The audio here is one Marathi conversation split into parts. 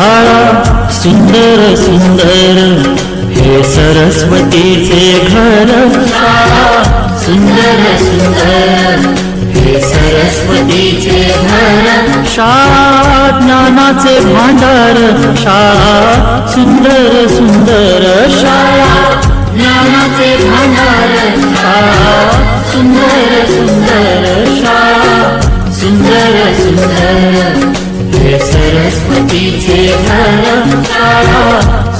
शाळा सुंदर सुंदर हे सरस्वतीचे घर. शाळा सुंदर सुंदर हे सरस्वतीचे घर. शाळा ज्ञानाचे भांडार. शाळा सुंदर सुंदर शाळा ज्ञानाचे भांडार. शाळा सुंदर सुंदर शाळा सुंदर सुंदर हे सरस्वतीचे घर. शाळा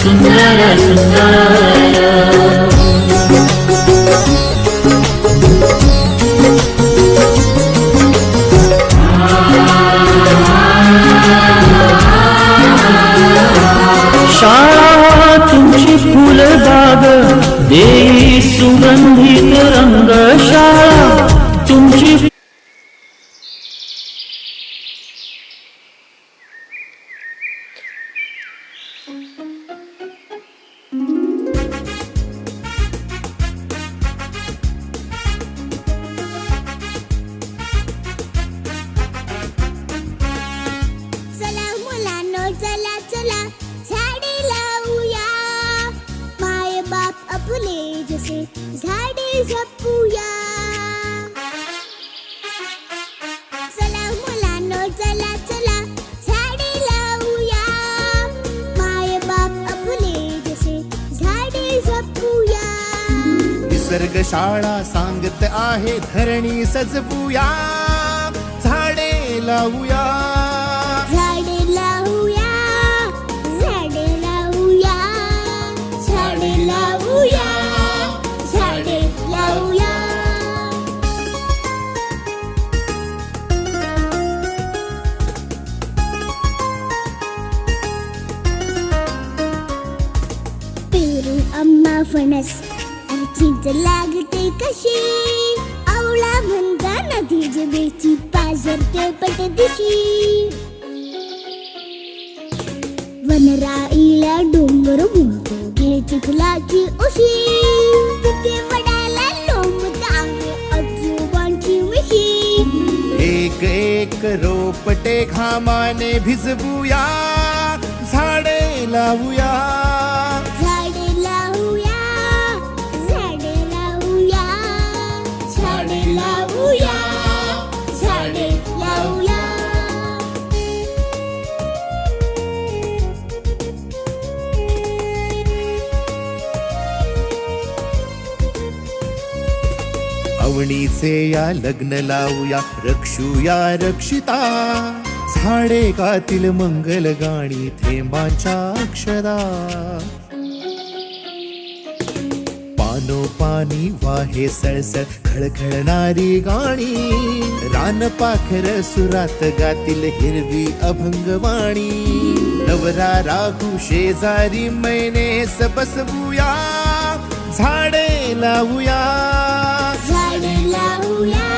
सुंदर सुंदर. शाळा तुमची फुलबाग देई सुगंधित रंग. शाळा तुमची चला मुलांनो चला चला झाडे लावूया. माय बाप आपले जसे झाडे जपूया. चला मुलांनो चला चला झाडे लावूया. माय बाप आपले जसे झाडे जपूया. निसर्ग शाळा सांगत आहे धरणी सजवूया. झाडे लावूया. झाडे लावूया. झाडे लावूया. झाडे लावूया. झाडे लावूया. पेरू आंबा फणस आणि चिंच लागते कशी. आवळा म्हणता नदी जिभेची पाझरते पटदिशी. वनराईला डोंगर म्हणतो घे चिखलाची उशी. तिथे वडाला लोंबत आहे आजोबांची मिशी. एक एक रोपटे घामाने भिजवूया. झाडे लावूया. झाडे लावूया. झाडे लावूया. झाडे लावूया. झाडे लावूया. अवणीचे या लग्न लावूया. रक्षूया रक्षिता. झाडे गातील मंगल गाणी थेंबांच्या अक्षरा. पानोपानी वाहे सळसळ खळखळणारी गाणी. रानपाखर सुरात गातील हिरवी अभंगवाणी. नवरा राघू शेजारी मैनेस बसवूया. झाडे लावूया. झाडे लावूया.